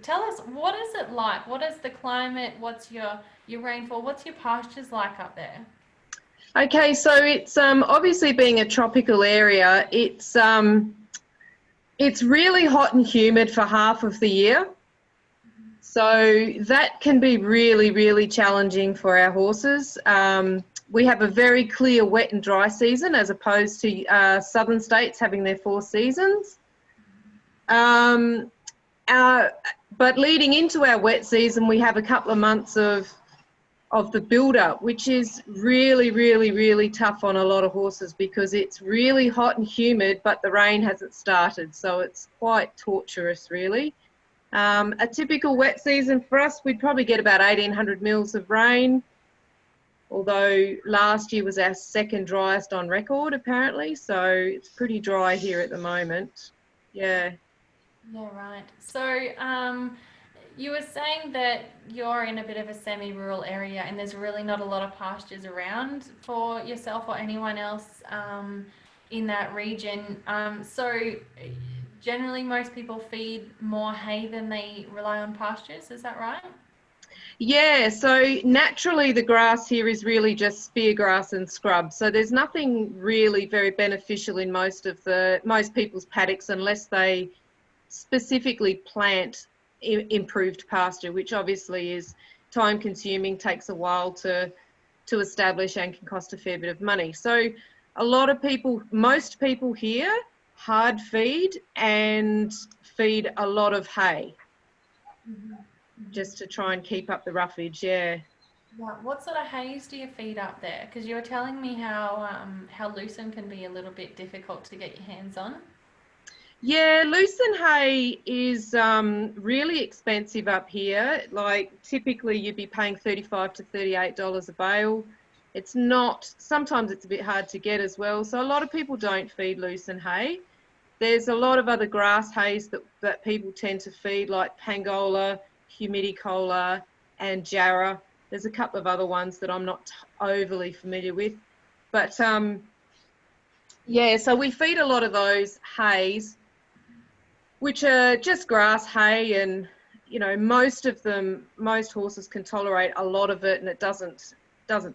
tell us, what is it like? What is the climate? What's your rainfall? What's your pastures like up there? Okay, so it's obviously being a tropical area, it's really hot and humid for half of the year. So that can be really, really challenging for our horses. We have a very clear wet and dry season as opposed to southern states having their 4 seasons. Um, our, but leading into our wet season, we have a couple of months of the build-up, which is really, really, really tough on a lot of horses because it's really hot and humid, but the rain hasn't started, so it's quite torturous, really. A typical wet season for us, we'd probably get about 1,800 mils of rain, although last year was our second driest on record, apparently, so it's pretty dry here at the moment. Yeah. Yeah, right. So, you were saying that you're in a bit of a semi-rural area and there's really not a lot of pastures around for yourself or anyone else in that region. So, generally, most people feed more hay than they rely on pastures. Is that right? Yeah, so naturally the grass here is really just spear grass and scrub. So there's nothing really very beneficial in most people's paddocks unless they specifically plant improved pasture, which obviously is time consuming, takes a while to establish and can cost a fair bit of money. So a lot of people, most people here hard feed and feed a lot of hay Mm-hmm. just to try and keep up the roughage, yeah. Yeah. What sort of hays do you feed up there? Because you were telling me how lucerne can be a little bit difficult to get your hands on. Yeah, lucerne hay is really expensive up here. Like typically you'd be paying $35 to $38 a bale. It's not, sometimes it's a bit hard to get as well. So a lot of people don't feed lucerne hay. There's a lot of other grass hays that people tend to feed, like Pangola, Humidicola, and Jarrah. There's a couple of other ones that I'm not overly familiar with. But yeah, so we feed a lot of those hays, which are just grass hay, and you know, most horses can tolerate a lot of it, and it doesn't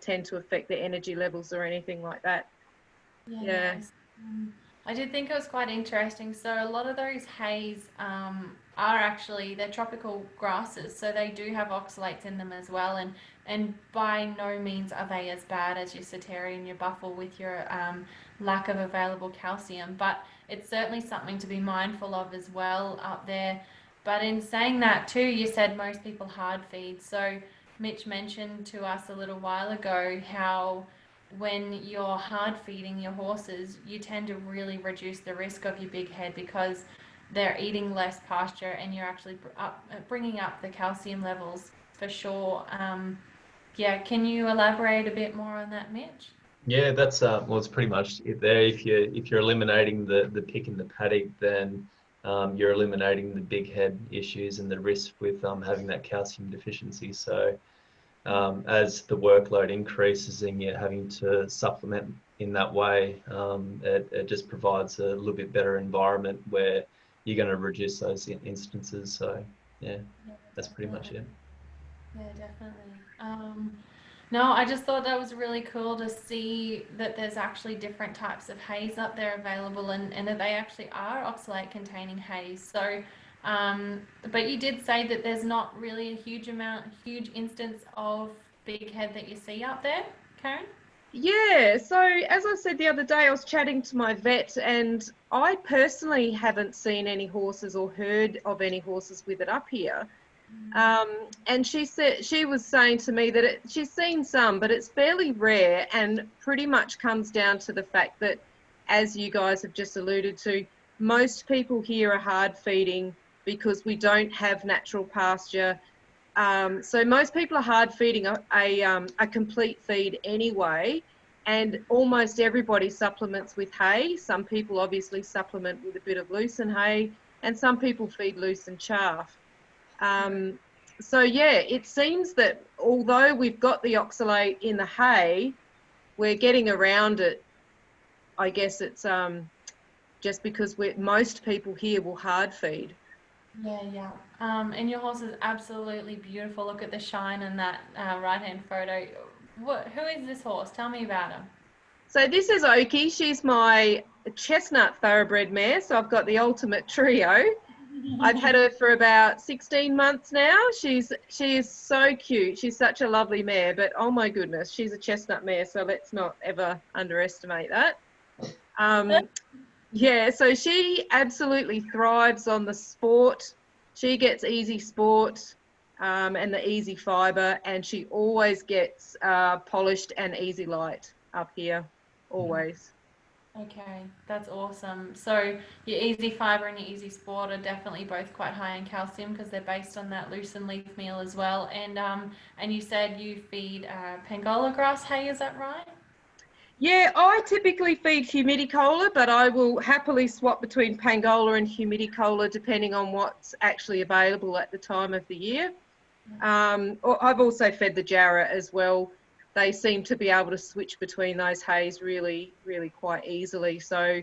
tend to affect their energy levels or anything like that. Yeah, Yeah. I did think it was quite interesting. So a lot of those hays are actually they're tropical grasses, so they do have oxalates in them as well, and by no means are they as bad as your Cetera and your Buffel with your lack of available calcium. But it's certainly something to be mindful of as well up there. But in saying that too, you said most people hard feed. So Mitch mentioned to us a little while ago how when you're hard feeding your horses, you tend to really reduce the risk of your big head because they're eating less pasture and you're actually bringing up the calcium levels for sure. Yeah, can you elaborate a bit more on that, Mitch? Yeah, that's well, it's pretty much it there. If you're eliminating the pick in the paddock, then you're eliminating the big head issues and the risk with having that calcium deficiency. So as the workload increases and you're having to supplement in that way, it just provides a little bit better environment where you're going to reduce those instances. So yeah, Yeah, that's pretty much definitely. it. Yeah, definitely. No, I just thought that was really cool to see that there's actually different types of haze up there available and that they actually are oxalate containing haze. So, but you did say that there's not really a huge instance of big head that you see up there, Karen? Yeah, so as I said the other day, I was chatting to my vet, and I personally haven't seen any horses or heard of any horses with it up here. And she was saying to me that she's seen some, but it's fairly rare and pretty much comes down to the fact that, as you guys have just alluded to, most people here are hard feeding because we don't have natural pasture. So most people are hard feeding a complete feed anyway, and almost everybody supplements with hay. Some people obviously supplement with a bit of lucerne hay, and some people feed lucerne chaff. So yeah, it seems that although we've got the oxalate in the hay, we're getting around it. I guess it's just because most people here will hard feed. Yeah, yeah. And your horse is absolutely beautiful. Look at the shine in that right-hand photo. Who is this horse? Tell me about him. So this is Oki. She's my chestnut thoroughbred mare. So I've got the ultimate trio. I've had her for about 16 months now. She is so cute. She's such a lovely mare, but oh my goodness, she's a chestnut mare. So let's not ever underestimate that. Yeah, so she absolutely thrives on the sport. She gets easy sport and the easy fibre, and she always gets polished and easy light up here, always. Okay, that's awesome. So your Easy Fiber and your Easy Sport are definitely both quite high in calcium because they're based on that loosen leaf meal as well. And you said you feed Pangolin grass hay, is that right? Yeah, I typically feed humidicola, but I will happily swap between Pangola and humidicola depending on what's actually available at the time of the year. I've also fed the Jarrah as well. They seem to be able to switch between those hays really, really quite easily. So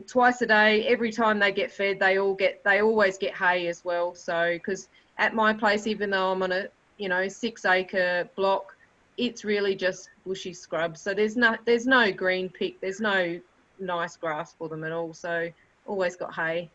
twice a day, every time they get fed, they always get hay as well. So because at my place, even though I'm on a 6-acre block, it's really just bushy scrub. So there's no green pick. There's no nice grass for them at all. So always got hay.